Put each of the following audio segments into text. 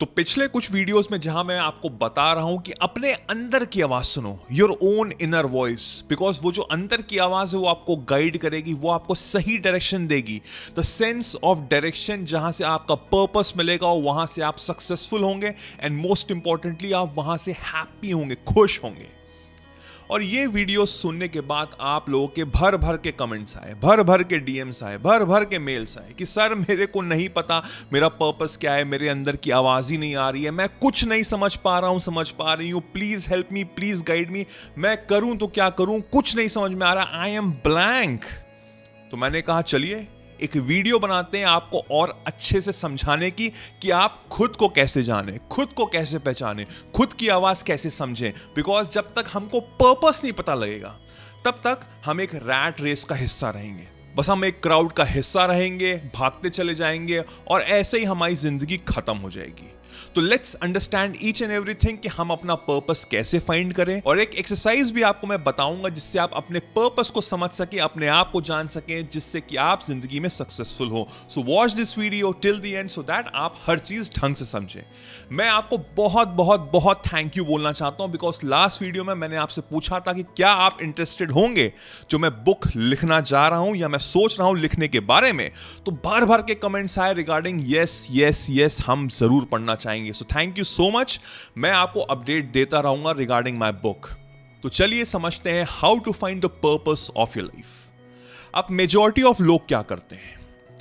तो पिछले कुछ वीडियोस में जहां मैं आपको बता रहा हूं कि अपने अंदर की आवाज सुनो, your own inner voice, because वो जो अंदर की आवाज है वो आपको गाइड करेगी, वो आपको सही डायरेक्शन देगी। द सेंस ऑफ डायरेक्शन, जहां से आपका पर्पस मिलेगा वहां से आप सक्सेसफुल होंगे एंड मोस्ट इंपॉर्टेंटली आप वहां से हैप्पी होंगे, खुश होंगे। और ये वीडियो सुनने के बाद आप लोगों के भर भर के कमेंट्स आए, भर भर के डीएम्स आए, भर भर के मेल्स आए कि सर मेरे को नहीं पता मेरा पर्पस क्या है, मेरे अंदर की आवाज ही नहीं आ रही है, मैं कुछ नहीं समझ पा रहा हूं, समझ पा रही हूं, please help me, please guide me, मैं करूं तो क्या करूं, कुछ नहीं समझ में आ रहा, आई एम ब्लैंक। तो मैंने कहा चलिए एक वीडियो बनाते हैं आपको और अच्छे से समझाने की कि आप खुद को कैसे जाने, खुद को कैसे पहचाने, खुद की आवाज कैसे समझें। बिकॉज जब तक हमको पर्पस नहीं पता लगेगा तब तक हम एक रैट रेस का हिस्सा रहेंगे, बस हम एक क्राउड का हिस्सा रहेंगे, भागते चले जाएंगे और ऐसे ही हमारी जिंदगी खत्म हो जाएगी। तो let's understand each and everything कि हम अपना पर्पस कैसे फाइंड करें, और एक एक्सरसाइज भी आपको मैं बताऊंगा जिससे आप अपने पर्पस को समझ सके, अपने आप को जान सकें, जिससे कि आप जिंदगी में सक्सेसफुल हो। So watch this video till the and so that आप हर चीज ढंग से समझें। मैं आपको बहुत बहुत बहुत थैंक यू बोलना चाहता हूं, बिकॉज लास्ट वीडियो में मैंने आपसे पूछा था कि क्या आप इंटरेस्टेड होंगे जो मैं बुक लिखना जा रहा हूं या मैं सोच रहा हूं लिखने के बारे में। तो भर भर के कमेंट्स आए रिगार्डिंग यस यस यस, हम जरूर पढ़ना चाहेंगे। So thank you so much. मैं आपको अपडेट देता रहूंगा रिगार्डिंग माय बुक। तो चलिए समझते हैं how to find the purpose of your life. अब मेजॉरिटी ऑफ लोग क्या करते हैं?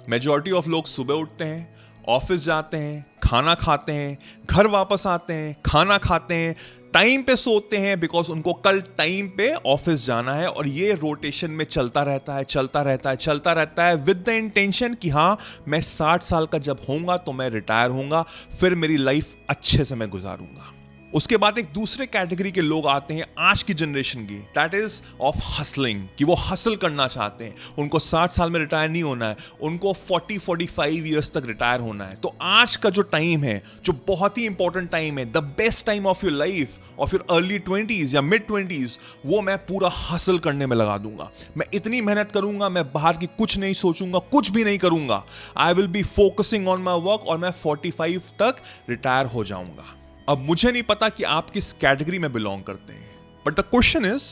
मेजॉरिटी ऑफ लोग सुबह उठते हैं, ऑफिस जाते हैं, खाना खाते हैं, घर वापस आते हैं, खाना खाते हैं, टाइम पे सोते हैं बिकॉज उनको कल टाइम पे ऑफिस जाना है, और ये रोटेशन में चलता रहता है, चलता रहता है, चलता रहता है विद द इंटेंशन कि हाँ मैं 60 साल का जब होऊंगा तो मैं रिटायर होऊंगा, फिर मेरी लाइफ अच्छे से मैं गुजारूंगा। उसके बाद एक दूसरे कैटेगरी के लोग आते हैं आज की जनरेशन की, दैट इज ऑफ हसलिंग, कि वो हसल करना चाहते हैं, उनको 60 साल में रिटायर नहीं होना है, उनको 40-45 ईयर्स तक रिटायर होना है। तो आज का जो टाइम है, जो बहुत ही इंपॉर्टेंट टाइम है, the best time of your life, of your early 20s या मिड 20s, वो मैं पूरा हसल करने में लगा दूंगा। मैं इतनी मेहनत करूंगा, मैं बाहर की कुछ नहीं सोचूंगा, कुछ भी नहीं करूंगा, I will be focusing on my work, और मैं 45 तक रिटायर हो जाऊंगा। अब मुझे नहीं पता कि आप किस कैटेगरी में बिलोंग करते हैं, बट द क्वेश्चन इज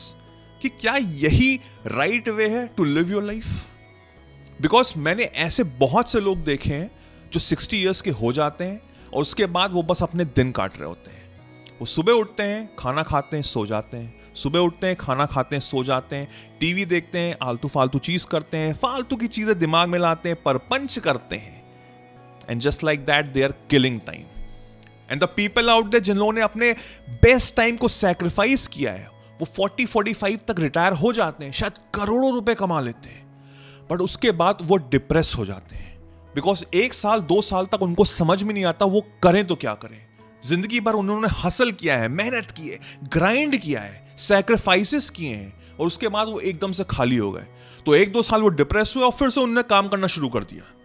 कि क्या यही राइट वे है to live your life? Because मैंने ऐसे बहुत से लोग देखे हैं जो 60 ईयर्स के हो जाते हैं और उसके बाद वो बस अपने दिन काट रहे होते हैं। वो सुबह उठते हैं, खाना खाते हैं, सो जाते हैं, सुबह उठते हैं, खाना खाते हैं, सो जाते हैं, टीवी देखते हैं, आलतू फालतू चीज करते हैं, फालतू की चीजें दिमाग में लाते हैं, परपंच करते हैं, and just like that they are killing time. And the people out there जिन्होंने अपने बेस्ट टाइम को सैक्रिफाइस किया है, वो 40-45 तक रिटायर हो जाते हैं, शायद करोड़ों रुपए कमा लेते हैं, बट उसके बाद वो डिप्रेस हो जाते हैं बिकॉज 1 साल 2 साल तक उनको समझ में नहीं आता वो करें तो क्या करें। जिंदगी भर उन्होंने हसल किया है, मेहनत की है, ग्राइंड किया है, सैक्रिफाइसेस किए हैं, और उसके बाद वो एकदम से खाली हो गए। तो 1-2 साल वो डिप्रेस हुए और फिर से उन्होंने काम करना शुरू कर दिया।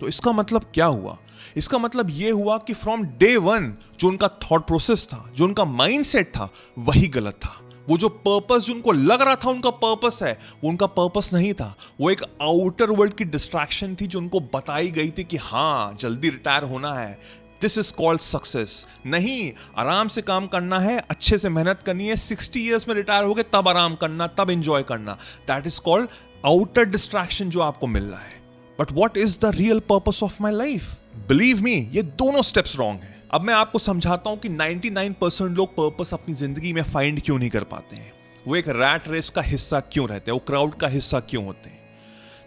तो इसका मतलब क्या हुआ? इसका मतलब यह हुआ कि फ्रॉम डे 1 जो उनका थॉट प्रोसेस था, जो उनका माइंडसेट था, वही गलत था। वो जो पर्पस जो उनको लग रहा था उनका पर्पस है, वो उनका पर्पस नहीं था। वो एक आउटर वर्ल्ड की डिस्ट्रैक्शन थी जो उनको बताई गई थी कि हाँ जल्दी रिटायर होना है, दिस इज कॉल्ड सक्सेस। नहीं, आराम से काम करना है, अच्छे से मेहनत करनी है, 60 ईयर्स में रिटायर हो गए तब आराम करना, तब एंजॉय करना, that is called outer distraction जो आपको मिल रहा है। But what is the real purpose of my life? Believe me, ये दोनों स्टेप्स रॉन्ग है। अब मैं आपको समझाता हूं कि 99% लोग पर्पस अपनी जिंदगी में फाइंड क्यों नहीं कर पाते हैं, वो एक रैट रेस का हिस्सा क्यों रहते हैं, वो क्राउड का हिस्सा क्यों होते हैं।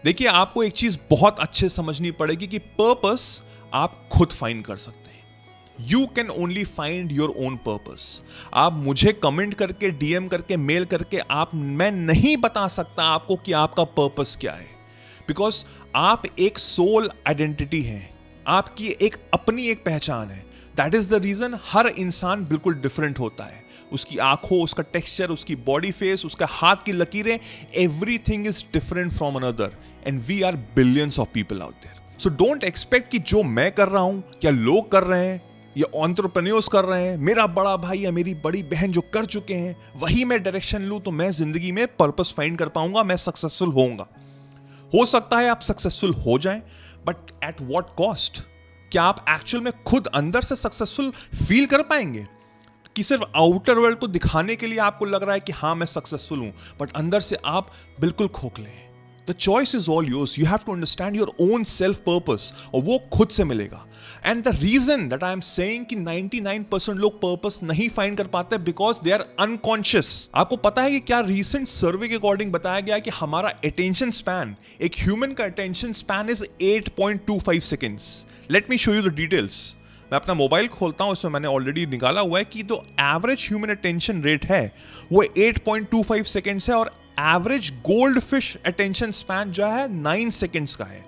देखिए, आपको एक चीज बहुत अच्छे समझनी पड़ेगी कि पर्पस आप खुद फाइंड कर सकते हैं। You can only find your own purpose. आप मुझे कमेंट करके, डीएम करके, मेल करके मैं नहीं बता सकता आपको कि आपका पर्पस क्या है, बिकॉज आप एक सोल आइडेंटिटी हैं, आपकी एक अपनी एक पहचान है। दैट इज द रीजन हर इंसान बिल्कुल डिफरेंट होता है। उसकी आंखों, उसका टेक्सचर, उसकी बॉडी फेस, उसका हाथ की लकीरें, everything is different from another, and we are billions of people out there. So don't expect कि जो मैं कर रहा हूं या लोग कर रहे हैं या एंटरप्रेन्योर्स कर रहे हैं, मेरा बड़ा भाई या मेरी बड़ी बहन जो कर चुके हैं, वही मैं डायरेक्शन लूं तो मैं जिंदगी में पर्पस फाइंड कर पाऊंगा, मैं सक्सेसफुल होऊंगा। हो सकता है आप सक्सेसफुल हो जाएं, बट एट व्हाट कॉस्ट? क्या आप एक्चुअल में खुद अंदर से सक्सेसफुल फील कर पाएंगे? कि सिर्फ आउटर वर्ल्ड को दिखाने के लिए आपको लग रहा है कि हाँ मैं सक्सेसफुल हूं, बट अंदर से आप बिल्कुल खोखले हैं। The choice is all yours. You have to understand your own self purpose, और वो खुद से मिलेगा। And the reason that I am saying कि 99% लोग पर्पस नहीं फाइंड कर पाते बिकॉज दे आर अनकॉन्शियस। आपको पता है कि क्या रिसेंट सर्वे के अकॉर्डिंग बताया गया कि हमारा अटेंशन स्पैन, एक ह्यूमन का attention span is 8.25 seconds. Let me show you the details. मैं अपना मोबाइल खोलता हूं, इसमें मैंने ऑलरेडी निकाला हुआ है कि जो एवरेज ह्यूमन अटेंशन रेट है वो 8.25 सेकेंड्स है, और average gold fish attention span जो है 9 सेकेंड्स का है।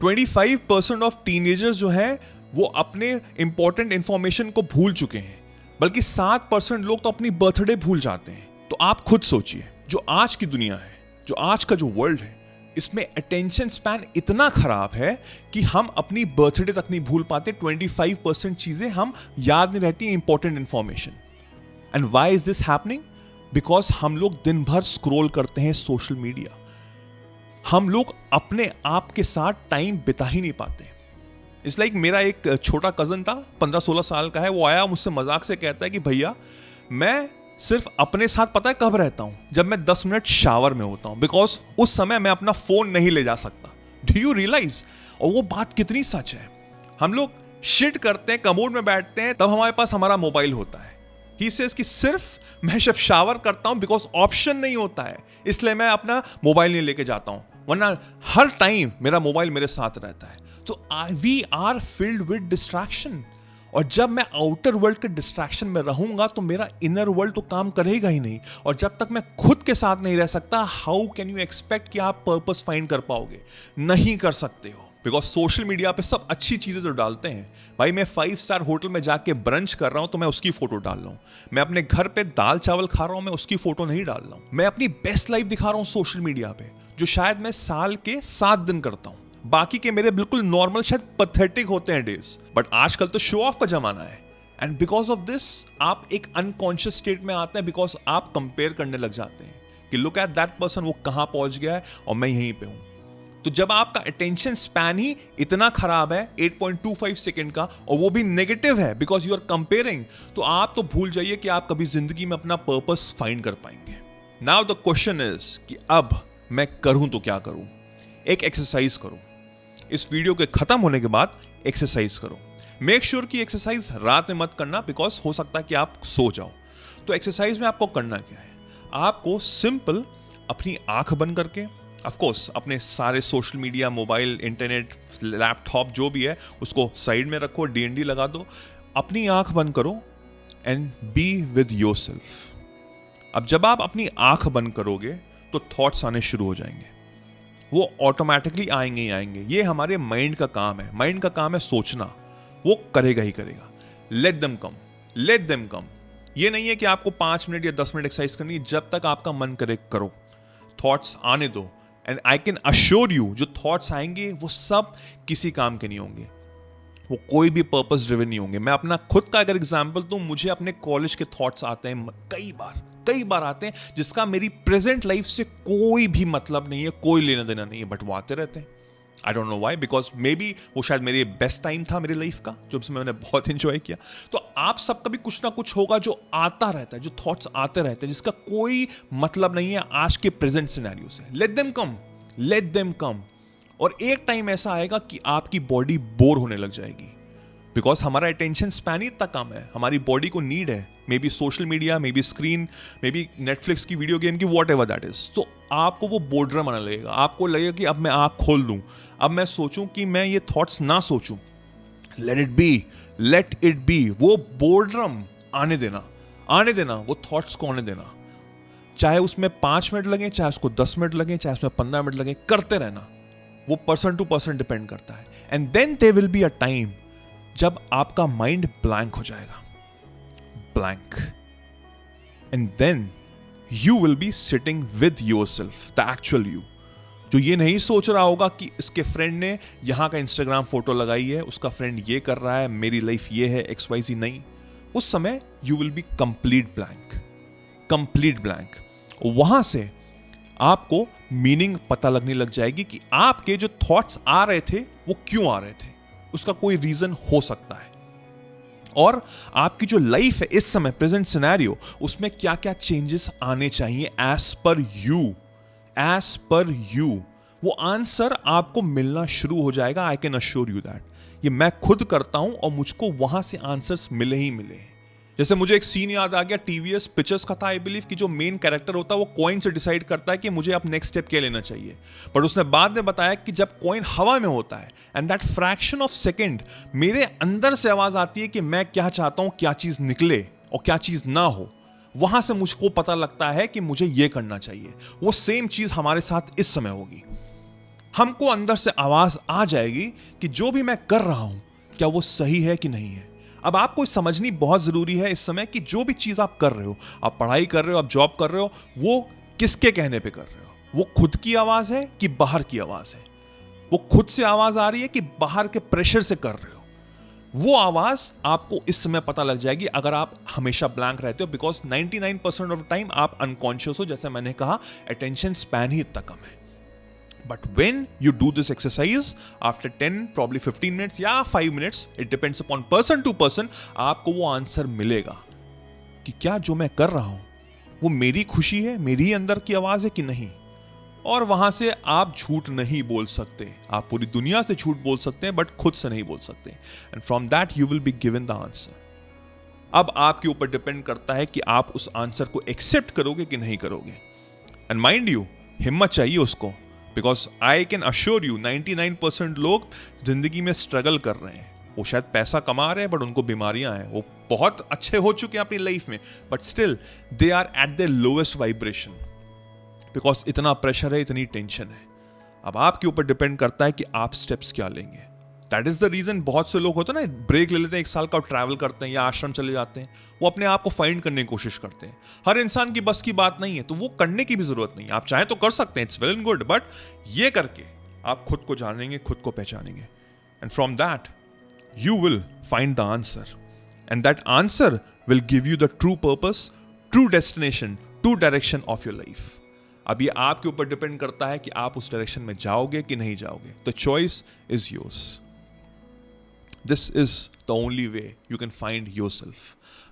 25% ऑफ टीनेजर्स जो है वो अपने इंपॉर्टेंट इंफॉर्मेशन को भूल चुके हैं, बल्कि 7% लोग तो अपनी बर्थडे भूल जाते हैं। तो आप खुद सोचिए, जो आज की दुनिया है, जो आज का जो वर्ल्ड है, इसमें अटेंशन स्पैन इतना खराब है कि हम अपनी बर्थडे तक नहीं भूल पाते। 25% चीजें हम याद नहीं रहती, important information. And why is this happening? Because हम लोग दिन भर स्क्रॉल करते हैं सोशल मीडिया। हम लोग अपने आप के साथ टाइम बिता ही नहीं पाते। इट्स लाइक मेरा एक छोटा कजन था, 15-16 साल का है। वो आया मुझसे मजाक से कहता है कि भैया मैं सिर्फ अपने साथ पता है कब रहता हूं? जब मैं 10 मिनट शावर में होता हूं, बिकॉज उस समय मैं अपना फोन नहीं ले जा सकता। Do you realize? और वो बात कितनी सच है। हम लोग शिट करते हैं, कमोड में बैठते हैं, तब हमारे पास हमारा मोबाइल होता है। ही सेज कि सिर्फ मैं जब शावर करता हूं बिकॉज ऑप्शन नहीं होता है, इसलिए मैं अपना मोबाइल नहीं लेके जाता हूं, वरना हर टाइम मेरा मोबाइल मेरे साथ रहता है। तो we are filled with distraction. और जब मैं आउटर वर्ल्ड के डिस्ट्रैक्शन में रहूंगा तो मेरा इनर वर्ल्ड तो काम करेगा ही नहीं। और जब तक मैं खुद के साथ नहीं रह सकता, हाउ कैन यू एक्सपेक्ट कि आप पर्पस फाइंड कर पाओगे? नहीं कर सकते हो। बिकॉज सोशल मीडिया पे सब अच्छी चीजें तो डालते हैं। भाई मैं 5 स्टार होटल में जाके ब्रंच कर रहा हूं तो मैं उसकी फोटो डाल रहा हूं। मैं अपने घर पे दाल चावल खा रहा हूं, मैं उसकी फोटो नहीं डाल रहा हूं। मैं अपनी बेस्ट लाइफ दिखा रहा हूं सोशल मीडिया पे, जो शायद मैं साल के 7 दिन करता हूं। बाकी के मेरे बिल्कुल नॉर्मल, शायद पैथेटिक होते हैं डेज। बट आजकल तो शो ऑफ का जमाना है। एंड बिकॉज ऑफ दिस आप एक अनकॉन्शियस स्टेट में आते हैं, बिकॉज आप कंपेयर करने लग जाते हैं कि लुक एट दैट पर्सन, वो कहां पहुंच गया है और मैं यहीं पे हूं। तो जब आपका अटेंशन स्पैन ही इतना खराब है 8.25 सेकेंड का, और वो भी नेगेटिव है बिकॉज यू आर कंपेयरिंग, तो आप तो भूल जाइए कि आप कभी जिंदगी में अपना पर्पस फाइंड कर पाएंगे। नाउ द क्वेश्चन इज कि अब मैं करूं तो क्या करूं? एक एक्सरसाइज करो। इस वीडियो के खत्म होने के बाद एक्सरसाइज करो। मेक श्योर कि एक्सरसाइज रात में मत करना, बिकॉज हो सकता है कि आप सो जाओ। तो एक्सरसाइज में आपको करना क्या है? आपको सिंपल अपनी आंख बंद करके, ऑफ कोर्स अपने सारे social media, mobile, internet, laptop जो भी है उसको साइड में रखो, DND लगा दो, अपनी आंख बंद करो एंड बी विद योरसेल्फ। अब जब आप अपनी आंख बंद करोगे तो थॉट्स आने शुरू हो जाएंगे। वो ऑटोमेटिकली आएंगे ही आएंगे। ये हमारे माइंड का काम है। माइंड का काम है सोचना, वो करेगा ही करेगा। Let them come, let them come. ये नहीं है कि आपको 5 मिनट या 10 मिनट एक्सरसाइज करनी है, जब तक आपका मन करे करो। थॉट्स आने दो, and I can assure you जो थॉट्स आएंगे वो सब किसी काम के नहीं होंगे, वो कोई भी पर्पस ड्रिवन नहीं होंगे। मैं अपना खुद का अगर एग्जांपल दूं, मुझे अपने कॉलेज के थॉट्स आते हैं कई बार आते हैं, जिसका मेरी प्रेजेंट लाइफ से कोई भी मतलब नहीं है, कोई लेना देना नहीं है, बट वो आते रहते हैं। I don't know why, because may be वो शायद मेरे बेस्ट टाइम था मेरी लाइफ का, जो मैंने बहुत इंजॉय किया। तो आप सबका भी कुछ ना कुछ होगा जो आता रहता है, जो थॉट्स आते रहते हैं, जिसका कोई मतलब नहीं है आज के प्रेजेंट सिनेरियो से। Let them come, let them come. और एक टाइम ऐसा आएगा कि आपकी बॉडी बोर होने लग जाएगी, बिकॉज हमारा अटेंशन स्पैन ही इतना कम है। हमारी बॉडी को नीड है may be social media, may be screen, may be Netflix की, वीडियो गेम की, वॉट एवर दैट इज। तो आपको वो बोर्डरम आने लगेगा। आपको लगेगा कि अब मैं आंख खोल दूं, अब मैं सोचूं कि मैं ये थॉट्स ना सोचूं। Let it be, let it be. वो बोर्डरम आने देना, वो थॉट्स को आने देना। चाहे उसमें 5 मिनट लगे, चाहे उसको 10 मिनट लगे, चाहे उसमें 15 मिनट लगे, करते रहना। वो पर्सन टू पर्सन डिपेंड करता है। And then there will be a time जब आपका माइंड ब्लैंक हो जाएगा, blank, and then you will be sitting with yourself, the actual you, जो ये नहीं सोच रहा होगा कि इसके फ्रेंड ने यहां का इंस्टाग्राम फोटो लगाई है, उसका फ्रेंड ये कर रहा है, मेरी लाइफ ये है, XYZ। नहीं, उस समय you will B complete blank, complete blank. वहां से आपको मीनिंग पता लगने लग जाएगी कि आपके जो थॉट्स आ रहे थे वो क्यों आ रहे थे, उसका कोई रीजन हो सकता है। और आपकी जो लाइफ है इस समय, प्रेजेंट सिनेरियो, उसमें क्या क्या चेंजेस आने चाहिए एज पर यू, वो आंसर आपको मिलना शुरू हो जाएगा। I can assure you that. ये मैं खुद करता हूं और मुझको वहां से आंसर्स मिले ही मिले हैं। जैसे मुझे एक सीन याद आ गया, टीवीएस पिक्चर्स का था, आई बिलीव, कि जो मेन कैरेक्टर होता है वो कॉइन से डिसाइड करता है कि मुझे अब नेक्स्ट स्टेप क्या लेना चाहिए। पर उसने बाद में बताया कि जब कॉइन हवा में होता है, and that fraction of second, मेरे अंदर से आवाज आती है कि मैं क्या चाहता हूं, क्या चीज निकले और क्या चीज ना हो। वहां से मुझको पता लगता है कि मुझे ये करना चाहिए। वो सेम चीज हमारे साथ इस समय होगी। हमको अंदर से आवाज आ जाएगी कि जो भी मैं कर रहा हूं, क्या वो सही है कि नहीं है। अब आपको समझनी बहुत जरूरी है इस समय कि जो भी चीज आप कर रहे हो, आप पढ़ाई कर रहे हो, आप जॉब कर रहे हो, वो किसके कहने पे कर रहे हो। वो खुद की आवाज है कि बाहर की आवाज है। वो खुद से आवाज आ रही है कि बाहर के प्रेशर से कर रहे हो। वो आवाज आपको इस समय पता लग जाएगी अगर आप हमेशा ब्लैंक रहते हो, बिकॉज 99% ऑफ टाइम आप अनकॉन्शियस हो। जैसे मैंने कहा, अटेंशन स्पैन ही इतना कम है। But when you do this exercise, after 10, probably 15 minutes या 5 minutes, it depends upon person to person, आपको वो आंसर मिलेगा कि क्या जो मैं कर रहा हूं वो मेरी खुशी है, मेरी अंदर की आवाज है कि नहीं। और वहां से आप झूठ नहीं बोल सकते। आप पूरी दुनिया से झूठ बोल सकते हैं, बट खुद से नहीं बोल सकते। And from that you will be given the answer. अब आपके ऊपर डिपेंड करता है कि आप उस आंसर को एक्सेप्ट करोगे कि नहीं करोगे। एंड माइंड यू, हिम्मत चाहिए उसको, because I can assure you 99% लोग जिंदगी में स्ट्रगल कर रहे हैं। वो शायद पैसा कमा रहे हैं, बट उनको बीमारियां हैं। वो बहुत अच्छे हो चुके हैं अपनी लाइफ में, but still they are at the lowest vibration, because इतना प्रेशर है, इतनी टेंशन है। अब आपके ऊपर डिपेंड करता है कि आप स्टेप्स क्या लेंगे। दैट इज द रीजन बहुत से लोग होते हैं ना, ब्रेक ले लेते हैं, 1 साल का ट्रैवल करते हैं या आश्रम चले जाते हैं। वो अपने आप को फाइंड करने की कोशिश करते हैं। हर इंसान की बस की बात नहीं है, तो वो करने की भी जरूरत नहीं है। आप चाहे तो कर सकते हैं, it's well and good, but ये करके आप खुद को जानेंगे, खुद को पहचानेंगे। And from that you will find the answer, and that answer will give you the true purpose, true destination, true direction of your life. अब ये आपके ऊपर डिपेंड करता है कि आप उस डायरेक्शन में जाओगे कि नहीं जाओगे। The choice is yours. This is the only way you can find yourself.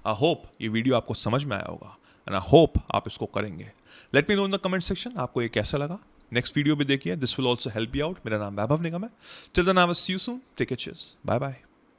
I hope ये वीडियो आपको समझ में आया होगा, and I hope आप इसको करेंगे। Let me know in the comment section आपको ये कैसा लगा। नेक्स्ट वीडियो भी देखिए, this will also help you out। मेरा नाम वैभव निगम है। Till then I will see you soon. Take care, cheers. Bye bye.